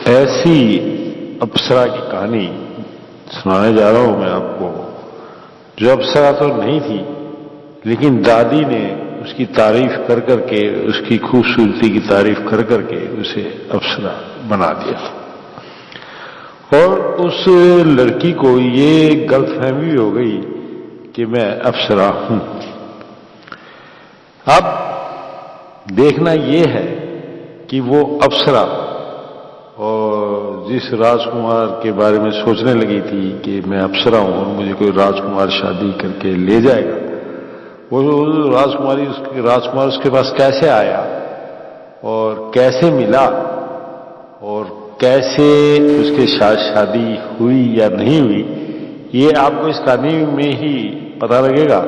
ऐसी अप्सरा की कहानी सुनाने जा रहा हूं मैं आपको, जो अप्सरा तो नहीं थी, लेकिन दादी ने उसकी तारीफ कर करके, उसकी खूबसूरती की तारीफ कर करके उसे अप्सरा बना दिया। और उस लड़की को ये गलतफहमी हो गई कि मैं अप्सरा हूं। अब देखना यह है कि वो अप्सरा और जिस राजकुमार के बारे में सोचने लगी थी कि मैं अप्सरा हूं और मुझे कोई राजकुमार शादी करके ले जाएगा, वो राजकुमार उसके पास कैसे आया और कैसे मिला और कैसे उसके साथ शादी हुई या नहीं हुई, ये आपको इस कहानी में ही पता लगेगा।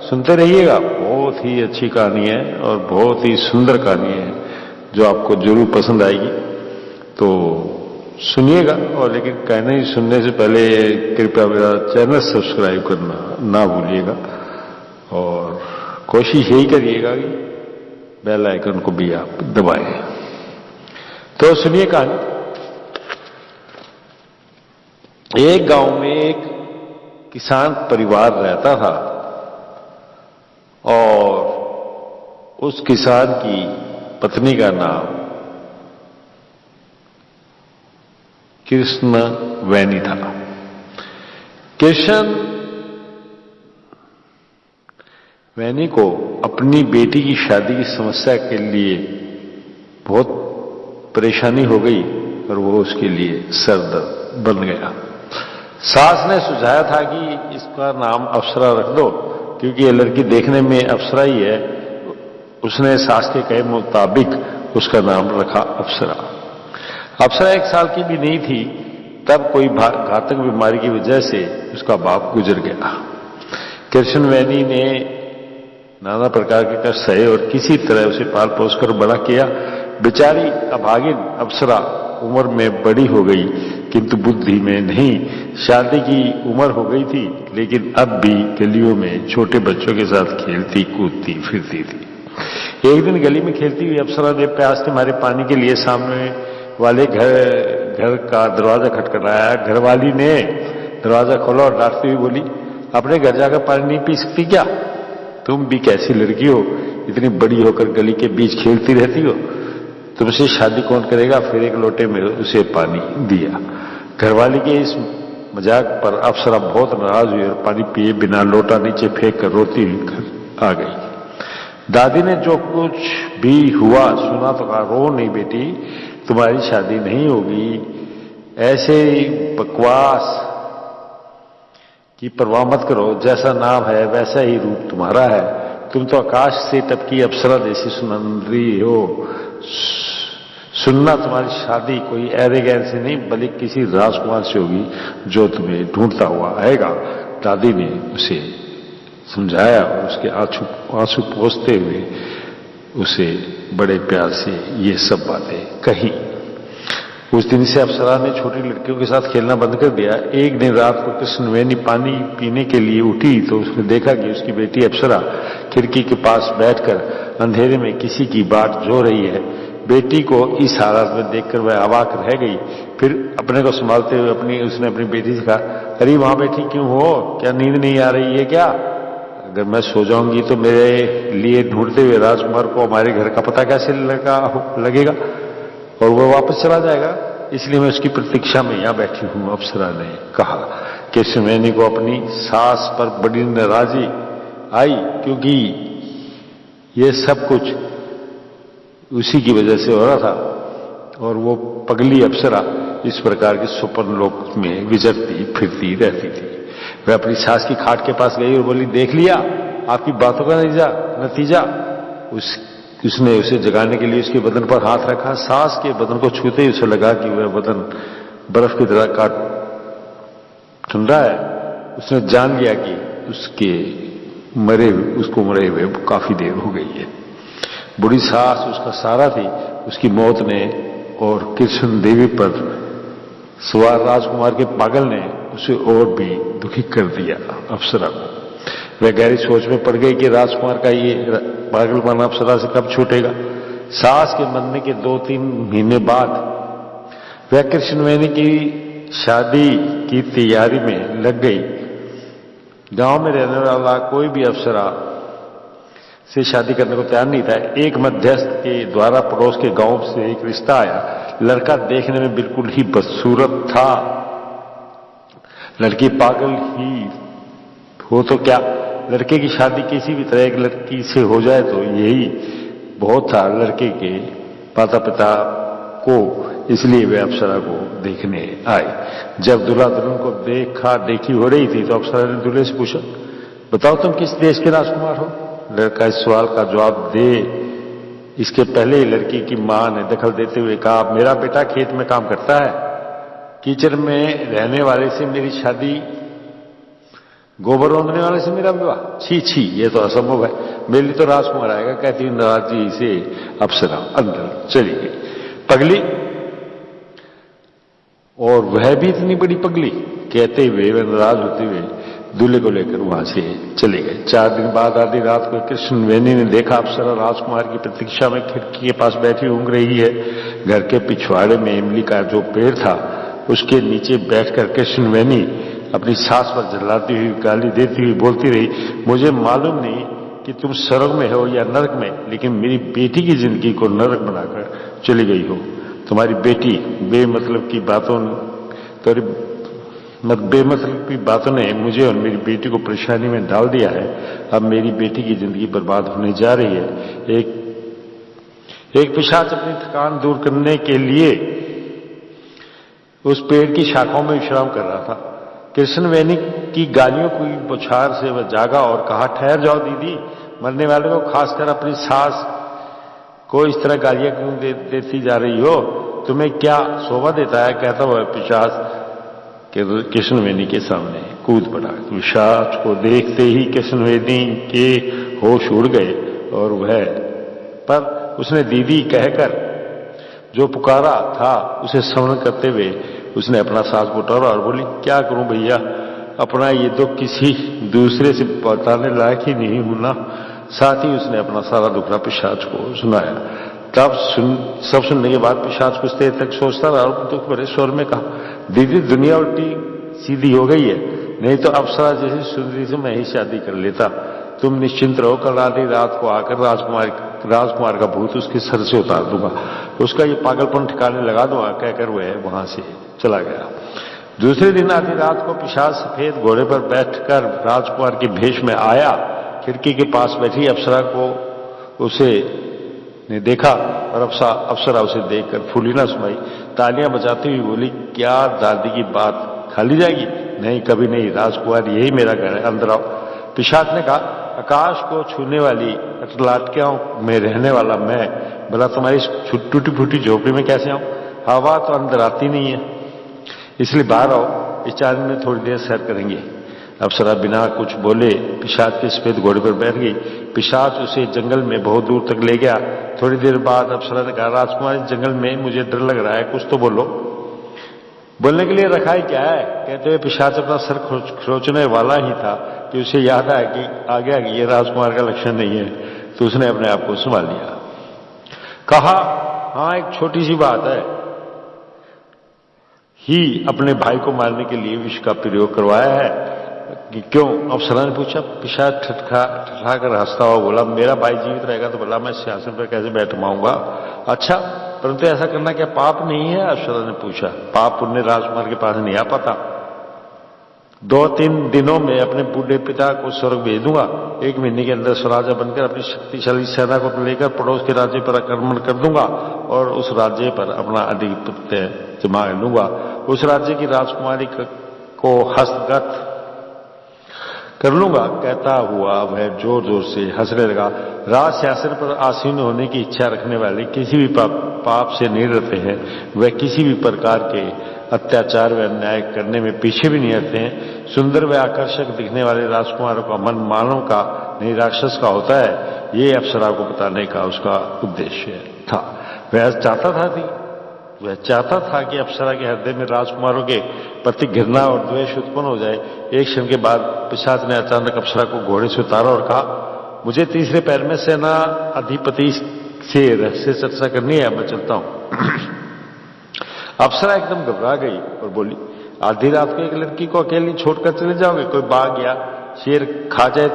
सुनते रहिएगा, बहुत ही अच्छी कहानी है और बहुत ही सुंदर कहानी है जो आपको जरूर पसंद आएगी। तो सुनिएगा, और लेकिन कहने सुनने से पहले कृपया मेरा चैनल सब्सक्राइब करना ना भूलिएगा और कोशिश यही करिएगा कि बेल आइकन को भी आप दबाएं। तो सुनिए कहानी। एक गांव में एक किसान परिवार रहता था और उस किसान की पत्नी का नाम कृष्ण वैनी था। कृष्ण वैनी को अपनी बेटी की शादी की समस्या के लिए बहुत परेशानी हो गई और वो उसके लिए सरदर्द बन गया। सास ने सुझाया था कि इसका नाम अप्सरा रख दो, क्योंकि ये लड़की देखने में अप्सरा ही है। उसने सास के कहे मुताबिक उसका नाम रखा अप्सरा। अप्सरा 1 साल की भी नहीं थी तब कोई घातक बीमारी की वजह से उसका बाप गुजर गया। कृष्ण वैनी ने नाना प्रकार के कष्ट सहे और किसी तरह उसे पाल पोस कर बड़ा किया। बेचारी अभागिन अप्सरा उम्र में बड़ी हो गई, किंतु बुद्धि में नहीं। शादी की उम्र हो गई थी, लेकिन अब भी गलियों में छोटे बच्चों के साथ खेलती कूदती फिरती थी। एक दिन गली में खेलती हुई अप्सरा ने प्यास के मारे पानी के लिए सामने वाले घर का दरवाजा खटखटाया। घरवाली ने दरवाजा खोला और डांटती हुई बोली, अपने घर जाकर पानी नहीं पी सकती क्या? तुम भी कैसी लड़की हो, इतनी बड़ी होकर गली के बीच खेलती रहती हो? तुमसे शादी कौन करेगा? फिर एक लोटे में उसे पानी दिया। घरवाली के इस मजाक पर अप्सरा बहुत नाराज हुई और पानी पिए बिना लोटा नीचे फेंक कर रोती हुई घर आ गई। दादी ने जो कुछ भी हुआ सुना तो कहा, रो नहीं बेटी, तुम्हारी शादी नहीं होगी। ऐसे बकवास की परवाह मत करो, जैसा नाम है वैसा ही रूप तुम्हारा है। तुम तो आकाश से टपकी अप्सरा जैसी सुंदरी हो। सुनना, तुम्हारी शादी कोई ऐरे गैर से नहीं बल्कि किसी राजकुमार से होगी जो तुम्हें ढूंढता हुआ आएगा। दादी ने उसे समझाया और उसके आंसू पोंछते हुए उसे बड़े प्यार से ये सब बातें कही। उस दिन से अप्सरा ने छोटी लड़कियों के साथ खेलना बंद कर दिया। एक दिन रात को कृष्ण वैनी पानी पीने के लिए उठी तो उसने देखा कि उसकी बेटी अप्सरा खिड़की के पास बैठकर अंधेरे में किसी की बाट जो रही है। बेटी को इस हालत में देखकर वह अवाक रह गई। फिर अपने को संभालते हुए उसने अपनी बेटी से कहा, अरे वहां बैठी क्यों हो? क्या नींद नहीं आ रही है क्या? अगर मैं सो जाऊंगी तो मेरे लिए ढूंढते हुए राजकुमार को हमारे घर का पता कैसे लगेगा और वह वापस चला जाएगा, इसलिए मैं उसकी प्रतीक्षा में यहां बैठी हूं। अप्सरा ने कहा। कृष्ण वैनी को अपनी सास पर बड़ी नाराजगी आई, क्योंकि यह सब कुछ उसी की वजह से हो रहा था और वो पगली अप्सरा इस प्रकार के स्वप्न लोक में विचरती फिरती रहती थी। वह अपनी सास की खाट के पास गई और बोली, देख लिया आपकी बातों का नतीजा। उसने उसे जगाने के लिए उसके बदन पर हाथ रखा। सास के बदन को छूते ही उसे लगा कि वह बदन बर्फ की तरह काट ठंडा है। उसने जान लिया कि उसको मरे हुए काफी देर हो गई है। बुढ़ी सास उसका सहारा थी। उसकी मौत ने और कृष्ण देवी पर सवार राजकुमार के पागल ने उसे और भी दुखी कर दिया। अप्सरा को वह गहरी सोच में पड़ गई कि राजकुमार का ये पागलपन अप्सरा से कब छूटेगा। सास के मरने के 2-3 महीने बाद वह कृष्णवेणी की शादी की तैयारी में लग गई। गांव में रहने वाला कोई भी अप्सरा से शादी करने को तैयार नहीं था। एक मध्यस्थ के द्वारा पड़ोस के गांव से एक रिश्ता आया। लड़का देखने में बिल्कुल ही बदसूरत था। लड़की पागल ही हो तो क्या, लड़के की शादी किसी भी तरह एक लड़की से हो जाए तो यही बहुत था लड़के के माता पिता को। इसलिए वे अप्सरा को देखने आए। जब दूल्हा दुल्हन को देखा देखी हो रही थी तो अप्सरा ने दूल्हे से पूछा, बताओ तुम किस देश के राजकुमार हो? लड़का इस सवाल का जवाब दे इसके पहले ही लड़की की मां ने दखल देते हुए कहा, मेरा बेटा खेत में काम करता है, कीचड़ में रहने वाले से मेरी शादी, गोबर रोंदने वाले से मेरा विवाह, छी छी ये तो असंभव है, मेरे लिए तो राजकुमार आएगा। कहती हुई नाराजगी से अप्सरा अंदर चली गई। पगली, और वह भी इतनी बड़ी पगली, कहते हुए वह नाराज होते हुए दूल्हे को लेकर वहां से चले गए। 4 दिन बाद आधी रात को कृष्णवेणी ने देखा अप्सरा राजकुमार की प्रतीक्षा में खिड़की के पास बैठी ऊँघ रही है। घर के पिछवाड़े में इमली का जो पेड़ था उसके नीचे बैठकर कृष्णवेणी अपनी सास पर झल्लाती हुई गाली देती हुई बोलती रही, मुझे मालूम नहीं कि तुम स्वर्ग में हो या नरक में, लेकिन मेरी बेटी की जिंदगी को नरक बनाकर चली गई हो। तुम्हारी बेटी बेमतलब की बातों बेमतलब की बातों ने मुझे और मेरी बेटी को परेशानी में डाल दिया है। अब मेरी बेटी की जिंदगी बर्बाद होने जा रही है। एक पिशाच अपनी थकान दूर करने के लिए उस पेड़ की शाखाओं में विश्राम कर रहा था। कृष्णवेणी की गालियों की बौछार से वह जागा और कहा, ठहर जाओ दीदी, मरने वाले को खासकर अपनी सास को इस तरह गालियां क्यों देती जा रही हो? तुम्हें क्या शोभा देता है? कहता हुआ पिशाच कृष्णवेणी के सामने कूद पड़ा। पिशाच को देखते ही कृष्णवेणी के होश उड़ गए और वह पर उसने दीदी कहकर जो पुकारा था उसे श्रवण करते हुए उसने अपना सांस बटोरा और बोली, क्या करूं भैया, अपना ये दुख किसी दूसरे से बताने लायक ही नहीं हूं ना। साथ ही उसने अपना सारा दुखड़ा पिशाच को सुनाया। तब सब सुनने के बाद पिशाच कुछ देर तक सोचता रहा और दुख भरे स्वर में कहा, दीदी दुनिया उल्टी सीधी हो गई है, नहीं तो अप्सरा जैसी सुंदरी से मैं ही शादी कर लेता। तुम निश्चिंत रहो, कल आधी रात को आकर राजकुमार का भूत उसके सर से उतार दूंगा, उसका ये पागलपन ठिकाने लगा दूंगा, कहकर वह वहां से चला गया। दूसरे दिन आधी रात को पिशाच सफेद घोड़े पर बैठकर राजकुमार के भेष में आया। खिड़की के पास बैठी अप्सरा को उसे ने देखा और अप्सरा उसे देखकर फूली ना समाई, तालियां बजाती हुई बोली, क्या दादी की बात खाली जाएगी? नहीं, कभी नहीं, राजकुमार यही मेरा घर है, अंदर आओ। पिशाच ने कहा, आकाश को छूने वाली अटलाटियों में रहने वाला मैं भला तुम्हारी टूटी फूटी झोपड़ी में कैसे आऊं? हवा तो अंदर आती नहीं है, इसलिए बाहर आओ, इस चांदनी में थोड़ी देर सैर करेंगे। अप्सरा बिना कुछ बोले पिशाच के सफेद घोड़े पर बैठ गई। पिशाच उसे जंगल में बहुत दूर तक ले गया। थोड़ी देर बाद अप्सरा ने कहा, राजकुमार इस जंगल में मुझे डर लग रहा है, कुछ तो बोलो। बोलने के लिए रखा ही क्या है? कहते हुए पिशाच अपना सर खरोचने वाला ही था कि उसे याद आया कि आ गया कि ये राजकुमार का लक्षण नहीं है, तो उसने अपने आप को संभाल लिया। कहा, हाँ एक छोटी सी बात है, ही अपने भाई को मारने के लिए विष का प्रयोग करवाया है कि क्यों? अप्सरा ने पूछा। पिशाच ठठा कर हंसता हुआ बोला, मेरा भाई जीवित रहेगा तो भला मैं सिंहासन पर कैसे बैठ पाऊंगा? अच्छा, परंतु ऐसा करना क्या पाप नहीं है? अप्सरा ने पूछा। पाप पुण्य राजकुमार के पास नहीं आ पाता। 2-3 दिनों में अपने बूढ़े पिता को स्वर्ग भेज दूंगा। 1 महीने के अंदर स्वराजा बनकर अपनी शक्तिशाली सेना को लेकर पड़ोस के राज्य पर आक्रमण कर दूंगा और उस राज्य पर अपना आधिपत्य जमा लूंगा। उस राज्य की राजकुमारी को हस्तगत कर लूंगा। कहता हुआ वह जोर जोर से हंसने लगा। राज सिंहासन पर आसीन होने की इच्छा रखने वाले किसी भी पाप से नहीं डरते हैं। वह किसी भी प्रकार के अत्याचार व अन्याय करने में पीछे भी नहीं हटते हैं। सुंदर व आकर्षक दिखने वाले राजकुमारों का मन मानव का नहीं राक्षस का होता है, ये अप्सरा को बताने का उसका उद्देश्य था। वह चाहता था कि अप्सरा के हृदय में राजकुमारों के प्रति घृणा और द्वेष उत्पन्न हो जाए। एक क्षण के बाद पिशाच ने अचानक अप्सरा को घोड़े से उतारा और कहा, मुझे तीसरे पैर में सेना अधिपति से रहस्य चर्चा करनी है, मैं चलता हूं। अप्सरा एकदम घबरा गई और बोली, आधी रात को एक लड़की को अकेली छोड़कर चले जाओगे? कोई बाघ या शेर खा जाए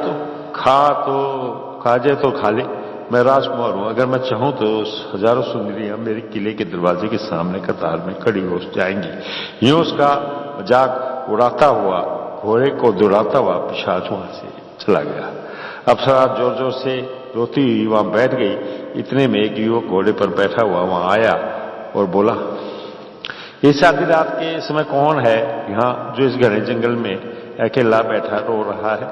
तो खा ले। मैं राजकुमार हूं, अगर मैं चाहूं तो हजारों सुंदरियां मेरे किले के दरवाजे के सामने कतार में खड़ी हो जाएंगी। यूं उसका मजाक उड़ाता हुआ घोड़े को दौड़ाता हुआ पिशाच वहां से चला गया। अप्सरा जोर जोर से रोती हुई वहां बैठ गई। इतने में एक युवक घोड़े पर बैठा हुआ वहां आया और बोला, इस आधी रात के समय कौन है यहां जो इस घने जंगल में अकेला बैठा रो रहा है?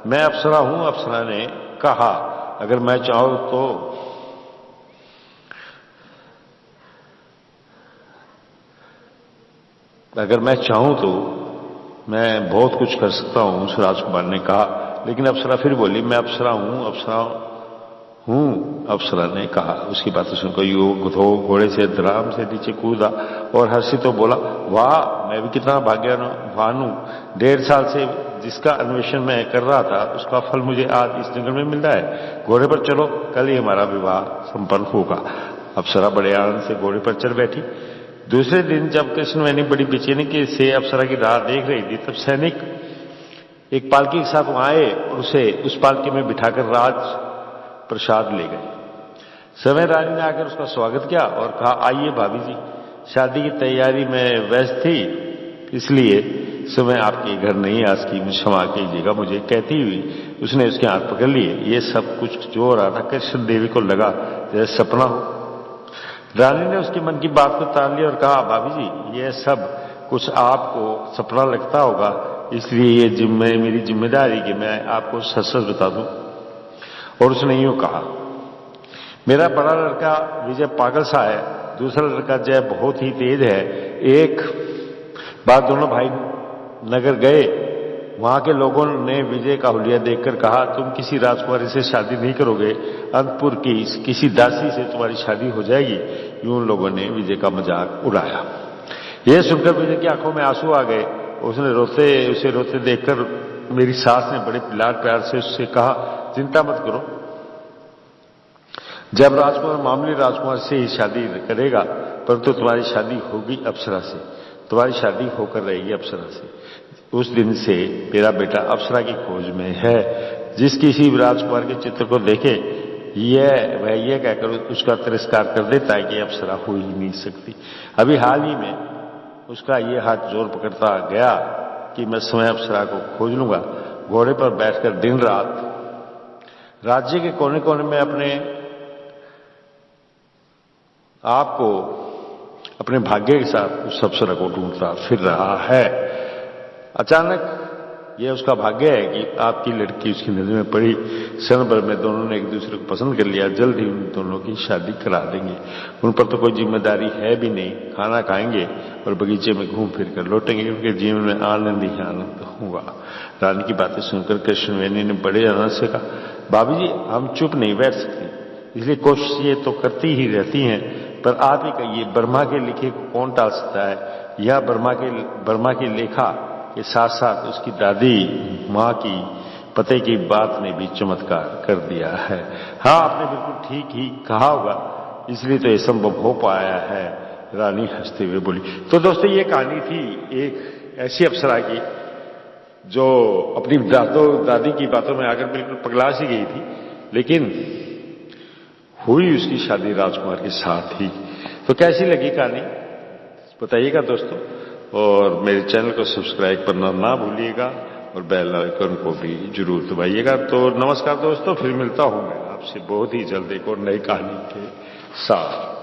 मैं अप्सरा हूं, अप्सरा ने कहा। अगर मैं चाहूं तो मैं बहुत कुछ कर सकता हूं, उस राजकुमार ने कहा। लेकिन अप्सरा फिर बोली, मैं अप्सरा हूं, अप्सरा ने कहा। उसकी बातें सुनकर युवक घोड़े से धड़ाम से नीचे कूदा और हंसी तो बोला, वाह, मैं भी कितना भाग्यवान हूं। 1.5 साल से जिसका अन्वेषण मैं कर रहा था उसका फल मुझे आज इस जंगल में मिल रहा है। घोड़े पर चलो, कल ही हमारा विवाह संपन्न होगा। अप्सरा बड़े आनंद से घोड़े पर चढ़ बैठी। दूसरे दिन जब कृष्णवेणी बड़ी बेचैनी से अप्सरा की राह देख रही थी, तब सैनिक एक पालकी के साथ वहां आए और उसे उस पालकी में बिठाकर राज प्रसाद ले गए। समय रानी ने आकर उसका स्वागत किया और कहा, आइए भाभी जी, शादी की तैयारी में व्यस्त थी, इसलिए समय आपके घर नहीं आ सकी, मुझे क्षमा कीजिएगा। मुझे कहती हुई उसने उसके हाथ पकड़ लिए। ये सब कुछ जो हो रहा था कृष्ण देवी को लगा जैसे सपना हो। रानी ने उसके मन की बात को तान लिया और कहा, भाभी जी, ये सब कुछ आपको सपना लगता होगा, इसलिए ये मेरी जिम्मेदारी कि मैं आपको सच सच बता दूं। और उसने यूं कहा, मेरा बड़ा लड़का विजय पागल सा है, दूसरा लड़का जय बहुत ही तेज है। एक बार दोनों भाई नगर गए, वहां के लोगों ने विजय का हुलिया देखकर कहा, तुम किसी राजकुमारी से शादी नहीं करोगे, अंतपुर की किसी दासी से तुम्हारी शादी हो जाएगी। यूं लोगों ने विजय का मजाक उड़ाया। यह सुनकर विजय की आंखों में आंसू आ गए। उसे रोते देखकर मेरी सास ने बड़े लाड प्यार से उससे कहा, चिंता मत करो, जब राजकुमार मामूली राजकुमार से ही शादी करेगा, परंतु तुम्हारी शादी होगी अप्सरा से, तुम्हारी शादी होकर रहेगी अप्सरा से। उस दिन से मेरा बेटा अप्सरा की खोज में है। जिस किसी राजकुमार के चित्र को देखे वह यह कहकर उसका तिरस्कार कर देता है कि अप्सरा हो ही नहीं सकती। अभी हाल ही में उसका यह हाथ जोर पकड़ता गया कि मैं समय अप्सरा को खोज लूंगा। घोड़े पर बैठकर दिन रात राज्य के कोने कोने में अपने आपको अपने भाग्य के साथ उस अप्सरा को ढूंढता फिर रहा है। अचानक यह उसका भाग्य है कि आपकी लड़की उसकी नजर में पड़ी। क्षण भर में दोनों ने एक दूसरे को पसंद कर लिया। जल्द ही उन दोनों की शादी करा देंगे। उन पर तो कोई जिम्मेदारी है भी नहीं, खाना खाएंगे और बगीचे में घूम फिर कर लौटेंगे। उनके जीवन में आनंद ही आनंद होगा। रानी की बातें सुनकर कृष्णवेणी ने बड़े आनंद से कहा, भाभी जी, हम चुप नहीं बैठ सकते, इसलिए कोशिश ये तो करती ही रहती हैं, पर आप ही कहिए, ब्रह्मा के लिखे को कौन टाल सकता है? यह ब्रह्मा की लेखा के साथ साथ उसकी दादी माँ की पते की बात ने भी चमत्कार कर दिया है। हाँ, आपने बिल्कुल ठीक ही कहा होगा, इसलिए तो यह संभव हो पाया है, रानी हंसते हुए बोली। तो दोस्तों, ये कहानी थी एक ऐसी अप्सरा की जो अपनी दादी की बातों में आकर बिल्कुल पगला सी गई थी, लेकिन हुई उसकी शादी राजकुमार के साथ ही। तो कैसी लगी कहानी बताइएगा दोस्तों, और मेरे चैनल को सब्सक्राइब करना ना भूलिएगा और बेल आइकन को भी जरूर दबाइएगा। तो नमस्कार दोस्तों, फिर मिलता हूं मैं आपसे बहुत ही जल्द एक और नई कहानी के साथ।